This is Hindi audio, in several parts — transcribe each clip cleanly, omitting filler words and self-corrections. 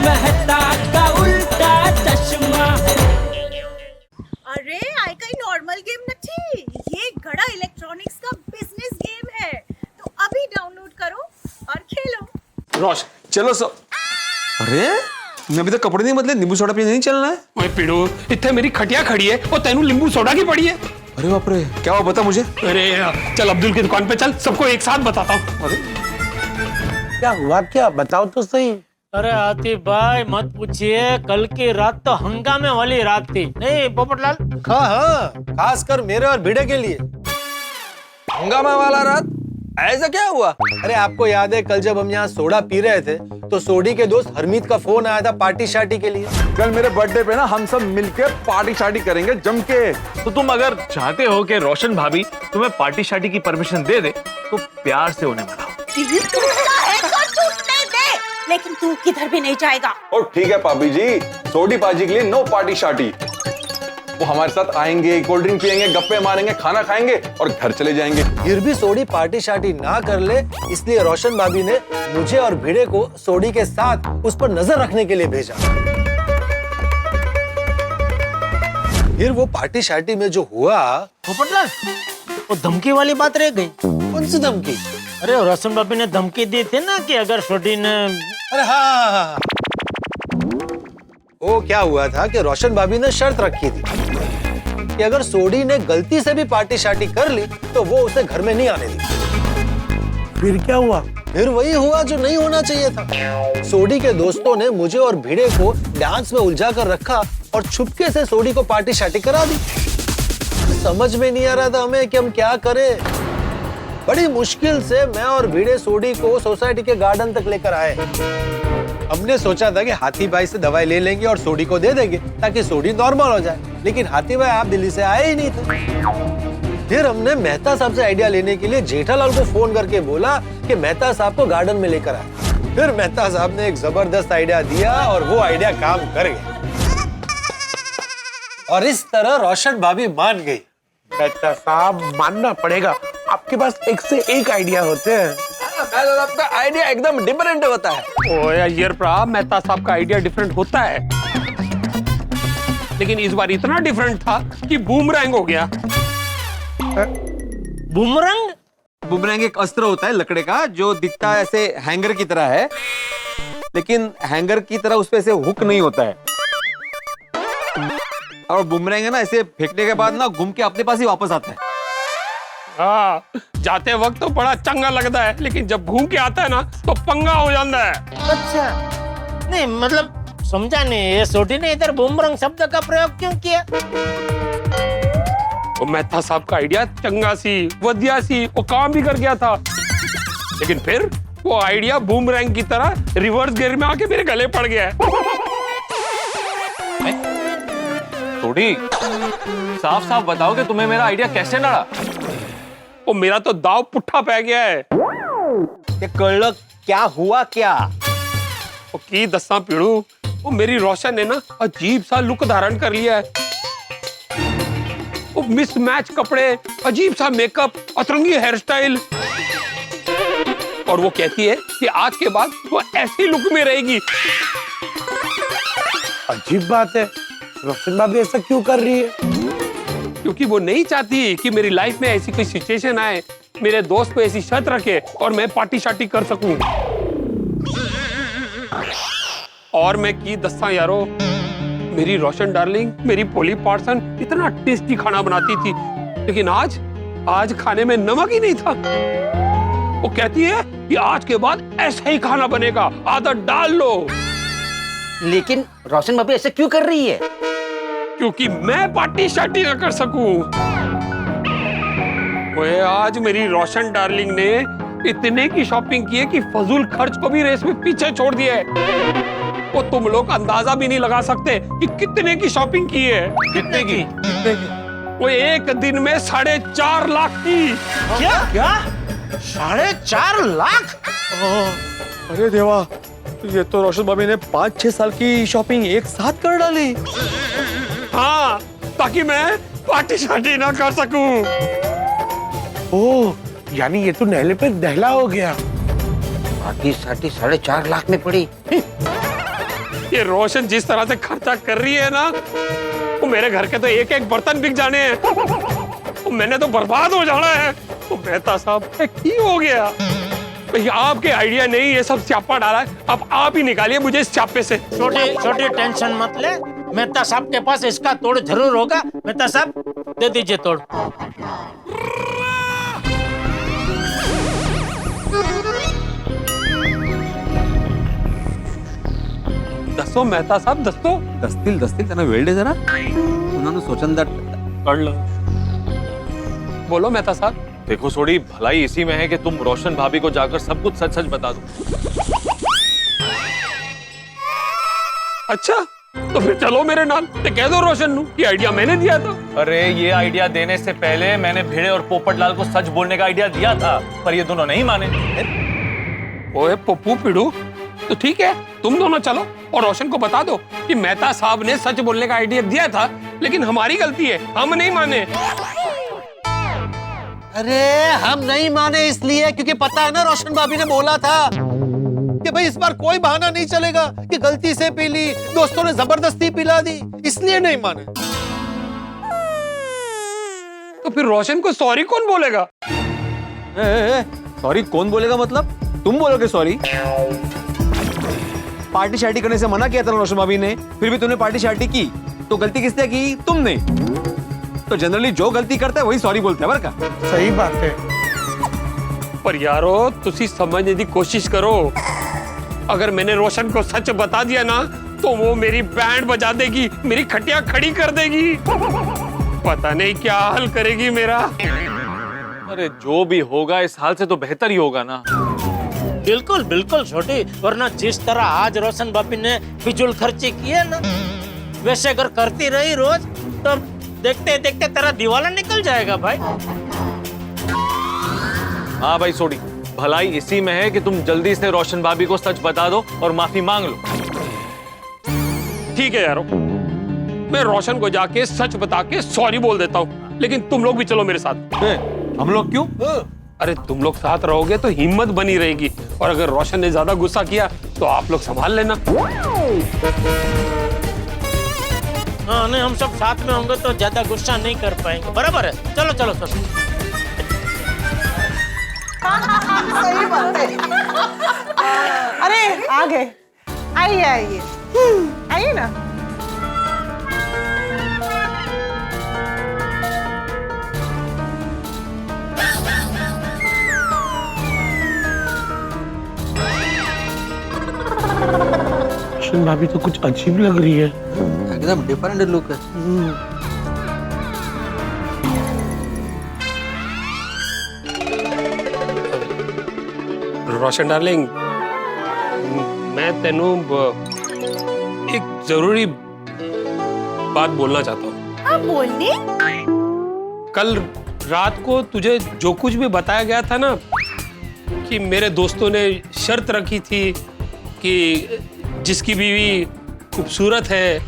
मेहता का उल्टा चश्मा। अरे આ કઈ નોર્મલ ગેમ નથી, ये गड़ा इलेक्ट्रॉनिक्स का बिजनेस गेम है, तो अभी डाउनलोड करो और खेलो। रोश चलो सो। अरे मैं अभी तक कपड़े नहीं बदले, नींबू सोडा पीने नहीं चलना है? ओए पीड़ू, इतने मेरी खटिया खड़ी है और तेनू नींबू सोडा की पड़ी है। अरे बाप रे, क्या हुआ बता मुझे। अरे चल अब्दुल की दुकान पे चल, सबको एक साथ बताता हूँ। अरे क्या हुआ, क्या बताओ तो सही। अरे आतिफ भाई मत पूछिए, कल की रात तो हंगामे वाली रात थी, नहीं पोपटलाल? हाँ हाँ, खासकर मेरे और भिड़े के लिए। हंगामा वाला रात, ऐसा क्या हुआ? अरे आपको याद है कल जब हम यहाँ सोडा पी रहे थे तो सोडी के दोस्त हरमीत का फोन आया था पार्टी शार्टी के लिए। कल मेरे बर्थडे पे ना हम सब मिलके पार्टी शार्टी करेंगे जम के। तो तुम अगर चाहते हो कि रोशन भाभी तुम्हें पार्टी शार्टी की परमिशन दे दे तो प्यार से उन्हें मनाओ। लेकिन तू किधर भी नहीं जाएगा। और ठीक है पापी जी, सोडी पाजी के लिए नो पार्टी शार्टी। वो हमारे साथ आएंगे, कोल्ड ड्रिंक पियेंगे, गप्पे मारेंगे, खाना खाएंगे और घर चले जाएंगे। फिर भी सोडी पार्टी शार्टी ना कर ले, इसलिए रोशन भाभी ने मुझे और भिड़े को सोडी के साथ उस पर नजर रखने के लिए भेजा। फिर वो पार्टी शार्टी में जो हुआ। पोपटलाल, वो धमकी वाली बात रह गई। कौन सी धमकी? अरे रोशन बाबी ने धमकी दी थी ना कि अगर छोटी ने। अरे हाँ, वो क्या हुआ था कि रोशन भाभी ने शर्त रखी थी कि अगर सोडी ने गलती से भी पार्टी शार्टी कर ली तो वो उसे घर में नहीं आने दी। फिर क्या हुआ? फिर वही हुआ जो नहीं होना चाहिए था। सोडी के दोस्तों ने मुझे और भिड़े को डांस में उलझा कर रखा और छुपके से सोडी को पार्टी शार्टी करा दी। समझ में नहीं आ रहा था हमें कि हम क्या करें। बड़ी मुश्किल से मैं और भिड़े सोडी को सोसाइटी के गार्डन तक लेकर आए। हमने सोचा था कि हाथी भाई से दवाई ले लेंगे और सोडी को दे देंगे ताकि सोडी नॉर्मल हो जाए, लेकिन हाथी भाई आप दिल्ली से आए ही नहीं थे। फिर हमने मेहता साहब से आइडिया लेने के लिए जेठालाल को फोन करके बोला कि मेहता साहब को गार्डन में लेकर आए। फिर मेहता साहब ने एक जबरदस्त आइडिया दिया और वो आइडिया काम कर गया और इस तरह रोशन भाभी मान गई। मेहता साहब मानना पड़ेगा, आपके पास एक से एक आइडिया होते हैं। आपका आइडिया एकदम डिफरेंट होता है। ओए अय्यर प्रा, मेहता साहब का आइडिया डिफरेंट होता है, लेकिन इस बार इतना डिफरेंट था कि बूमरैंग हो गया। बुमरंग? बुमरैंग एक अस्त्र होता है लकड़े का जो दिखता है ऐसे हैंगर की तरह है, लेकिन हैंगर की तरह उस पे ऐसे हुक नहीं होता है। और बुमरैंग है ना, ऐसे फेंकने के बाद ना घूम के अपने पास ही वापस आता है। हाँ, जाते वक्त तो बड़ा चंगा लगता है, लेकिन जब घूम के आता है ना तो पंगा हो जाता है। अच्छा, नहीं मतलब समझा नहीं, ये सोटी ने इधर बुमरंग शब्द का प्रयोग क्यों किया? वो मेहता साहब का आइडिया चंगा सी वधिया सी, वो काम भी कर गया था, लेकिन फिर वो आइडिया बूमरैंग की तरह रिवर्स गियर में आके मेरे गले पड़ गया है। थोड़ी साफ साफ बताओ कि तुम्हें मेरा आइडिया कैसे लड़ा? वो मेरा तो दाव पुट्ठा पै गया है। क्या हुआ क्या? वो की दस्सा पीड़ू, वो मेरी रोशन ने ना अजीब सा लुक धारण कर लिया है। वो मिसमैच कपड़े, अजीब सा मेकअप, अतरंगी हेयर स्टाइल, और वो कहती है कि आज के बाद वो ऐसी लुक में रहेगी। अजीब बात है, रोशन भाभी ऐसा क्यों कर रही है? क्योंकि वो नहीं चाहती कि मेरी लाइफ में ऐसी कोई सिचुएशन आए, मेरे दोस्त पे ऐसी शर्त रखे और मैं पार्टी शार्टी कर सकूं। और मैं की दस्ता यारो, मेरी रोशन डार्लिंग, मेरी पोली पार्सन इतना टेस्टी खाना बनाती थी, लेकिन आज खाने में नमक ही नहीं था। वो कहती है कि आज के बाद ऐसा ही खाना बनेगा, आदत डाल लो। लेकिन रोशन भाभी ऐसे क्यों कर रही है? क्योंकि मैं पार्टी शार्टी ना कर सकूं। ओए आज मेरी रोशन डार्लिंग ने इतने की शॉपिंग की है कि फजूल खर्च को भी रेस में पीछे छोड़ दिया है। वो तुम लोग अंदाजा भी नहीं लगा सकते कि कितने की शॉपिंग की है। कितने की? वो एक दिन में 4.5 लाख की। क्या 4.5 लाख? अरे देवा, ये तो रोशन भाभी ने 5-6 साल की शॉपिंग एक साथ कर डाली। हाँ, ताकि मैं पार्टी शार्टी ना कर सकूं। ओह, यानी ये तो नहले पे दहला हो गया। पार्टी शार्टी 4.5 लाख में पड़ी। ये रोशन जिस तरह से खर्चा कर रही है ना, वो मेरे घर के तो एक एक बर्तन बिक जाने हैं। वो मैंने तो बर्बाद हो जाना है। वो मेहता साहब की हो गया भाई, आपके आइडिया नहीं, ये सब स्यापा डाला है। अब आप ही निकालिए मुझे इस स्यापे से। छोटी छोटी टेंशन मत ले, मेहता साहब के पास इसका तोड़ जरूर होगा। मेहता साहब दे दीजिए तोड़। दसो मेहता साहब दसो। दस्तील त्यांना वेळ दे जरा, उन्होंने सोचन दा कर लो। बोलो मेहता साहब। देखो सोडी, भलाई इसी में है कि तुम रोशन भाभी को जाकर सब कुछ सच सच बता दो। अच्छा तो फिर चलो मेरे नाल, तो कह दो रोशन नू ये आइडिया मैंने दिया था। अरे ये आइडिया देने से पहले मैंने भिड़े और पोपटलाल को सच बोलने का आइडिया दिया था, पर ये दोनों नहीं माने। ओए पप्पू पिड़ू, तो ठीक है तुम दोनों चलो और रोशन को बता दो कि मेहता साहब ने सच बोलने का आइडिया दिया था, लेकिन हमारी गलती है, हम नहीं माने। अरे हम नहीं माने इसलिए क्योंकि पता है ना, रोशन भाभी ने बोला था कि भाई इस बार कोई बहाना नहीं चलेगा कि गलती से पी ली, दोस्तों ने जबरदस्ती पिला दी, इसलिए नहीं माने। तो फिर रोशन को सॉरी कौन बोलेगा? सॉरी कौन बोलेगा मतलब? तुम बोलोगे सॉरी? पार्टी शार्टी करने से मना किया था रोशन भाभी ने, फिर भी तुमने पार्टी शार्टी की, तो गलती किसने की? तुमने। तो जनरली जो गलती करता है वही सॉरी बोलता है, बरका। सही बात है। पर यारो तुसी समझने की कोशिश करो, अगर मैंने रोशन को सच बता दिया ना तो वो मेरी बैंड बजा देगी, मेरी खटिया खड़ी कर देगी, पता नहीं क्या हाल करेगी मेरा। अरे जो भी होगा इस हाल से तो बेहतर ही होगा ना। बिल्कुल बिल्कुल छोटी, वरना जिस तरह आज रोशन भाभी ने फिजूल खर्ची की है ना, वैसे अगर करती रही रोज तो देखते देखते तेरा दिवाला निकल जाएगा भाई। हाँ भाई सोडी, भलाई इसी में है कि तुम जल्दी से रोशन भाभी को सच बता दो और माफी मांग लो। ठीक है यारो, मैं रोशन को जाके सच बता के सॉरी बोल देता हूँ, लेकिन तुम लोग भी चलो मेरे साथ। हम लोग क्यों? अरे तुम लोग साथ रहोगे तो हिम्मत बनी रहेगी, और अगर रोशन ने ज्यादा गुस्सा किया तो आप लोग संभाल लेना। हाँ नहीं, हम सब साथ में होंगे तो ज्यादा गुस्सा नहीं कर पाएंगे, बराबर है। चलो चलो चलो। सही बात है। अरे आ गए, आइए आइए आइए ना। रोशन भाभी तो कुछ अजीब लग रही है, एकदम डिफरेंट लुक है। रोशन डार्लिंग, मैं तेनू एक जरूरी बात बोलना चाहता हूँ। हाँ बोलनी। कल रात को तुझे जो कुछ भी बताया गया था ना, कि मेरे दोस्तों ने शर्त रखी थी कि जिसकी बीवी खूबसूरत है,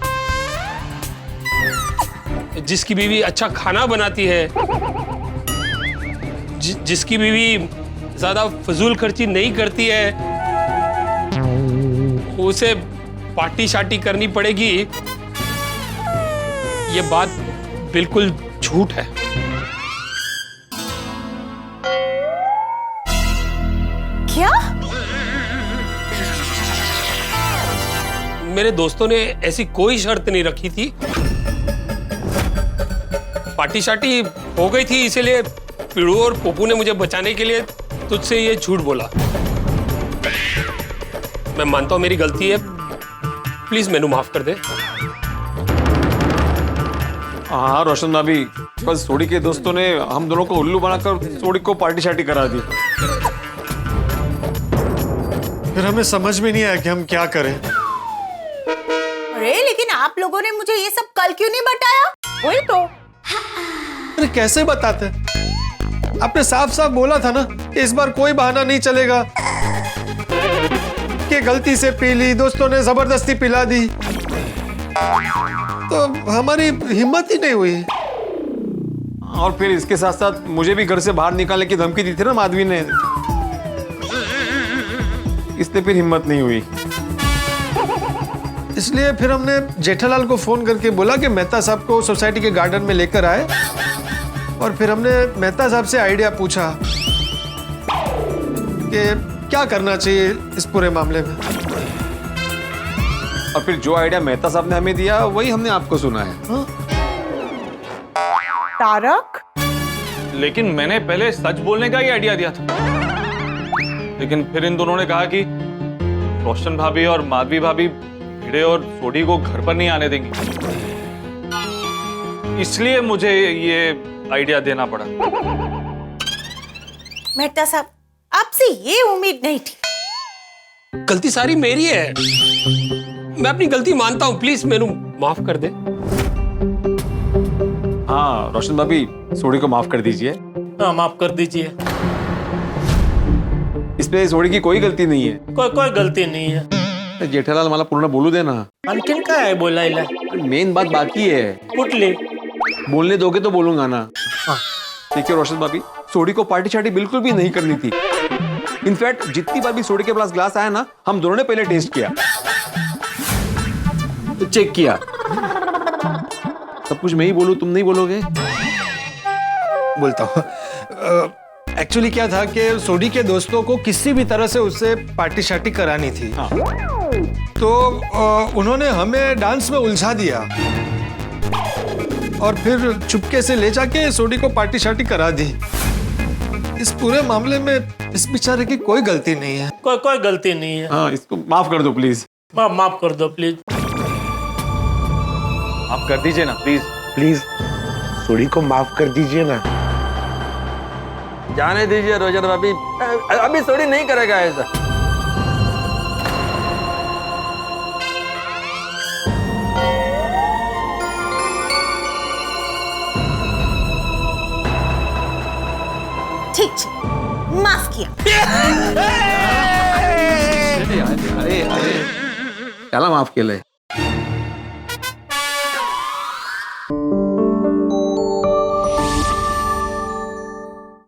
जिसकी बीवी अच्छा खाना बनाती है, जिसकी बीवी ज्यादा फजूल खर्ची नहीं करती है, उसे पार्टी शार्टी करनी पड़ेगी, ये बात बिल्कुल झूठ है। क्या? मेरे दोस्तों ने ऐसी कोई शर्त नहीं रखी थी, पार्टी शार्टी हो गई थी, इसीलिए पिड़ू और पप्पू ने मुझे बचाने के लिए तुझसे ये झूठ बोला। मैं मानता हूं मेरी गलती है, प्लीज मैनू माफ कर दे। हाँ रोशन भाभी, बस सोडी के दोस्तों ने हम दोनों को उल्लू बनाकर सोडी को पार्टी शार्टी करा दी। फिर हमें समझ में नहीं आया कि हम क्या करें। अरे लेकिन आप लोगों ने मुझे ये सब कल क्यों नहीं बताया? वही तो। अरे कैसे बताते? आपने साफ साफ बोला था ना कि इस बार कोई बहाना नहीं चलेगा, कि गलती से पी ली, दोस्तों ने जबरदस्ती पिला दी, तो हमारी हिम्मत ही नहीं हुई। और फिर इसके साथ साथ मुझे भी घर से बाहर निकालने की धमकी दी थी ना माधवी ने, इसलिए फिर हिम्मत नहीं हुई। इसलिए फिर हमने जेठालाल को फोन करके बोला कि मेहता साहब को सोसाइटी के गार्डन में लेकर आए, और फिर हमने मेहता साहब से आइडिया पूछा कि क्या करना चाहिए इस पूरे मामले में। और फिर जो आइडिया मेहता साहब ने हमें दिया वही हमने आपको सुना है। तारक, लेकिन मैंने पहले सच बोलने का ही आइडिया दिया था, लेकिन फिर इन दोनों ने कहा कि रोशन भाभी और माधवी भाभी भिड़े और सोडी को घर पर नहीं आने देंगी, इसलिए मुझे ये आइडिया देना पड़ा। मेहता साहब, आपसे ये उम्मीद नहीं थी। गलती सारी मेरी है, मैं अपनी गलती मानता हूँ, प्लीज मेनू माफ कर दे। हाँ रोशन भाभी, सोडी को माफ कर दीजिए। हाँ, माफ कर दीजिए। इसमें सोडी की कोई गलती नहीं है। कोई गलती नहीं है। जेठालाल मला पूर्ण बोलू दे ना। आणखीन काय आहे बोलायला? मेन बात बाकी है। कुठली? बोलने दोगे तो बोलूंगा ना। देखिए रोशन भाभी, सोडी को पार्टी शार्टी बिल्कुल भी नहीं करनी थी। इनफैक्ट जितनी बार भी सोडी के पास ग्लास आया ना, हम दोनों ने पहले टेस्ट किया, चेक किया। सब कुछ मैं ही बोलूं, तुम नहीं बोलोगे? बोलता हूँ। एक्चुअली क्या था कि सोडी के दोस्तों को किसी भी तरह से उससे पार्टी शार्टी करानी थी। हाँ। तो उन्होंने हमें डांस में उलझा दिया और फिर चुपके से ले जाके सोडी को पार्टी शार्टी करा दी। इस पूरे मामले में इस बेचारे की कोई गलती नहीं है। कोई गलती नहीं है। हाँ, इसको माफ कर दो प्लीज। माफ कर दो प्लीज। आप कर दीजिए ना प्लीज। प्लीज सोडी को माफ कर दीजिए ना। जाने दीजिए रोशन भाभी, अभी सोडी नहीं करेगा ऐसा। ठीक है, माफ किया। अरे त्याला माफ केलंय।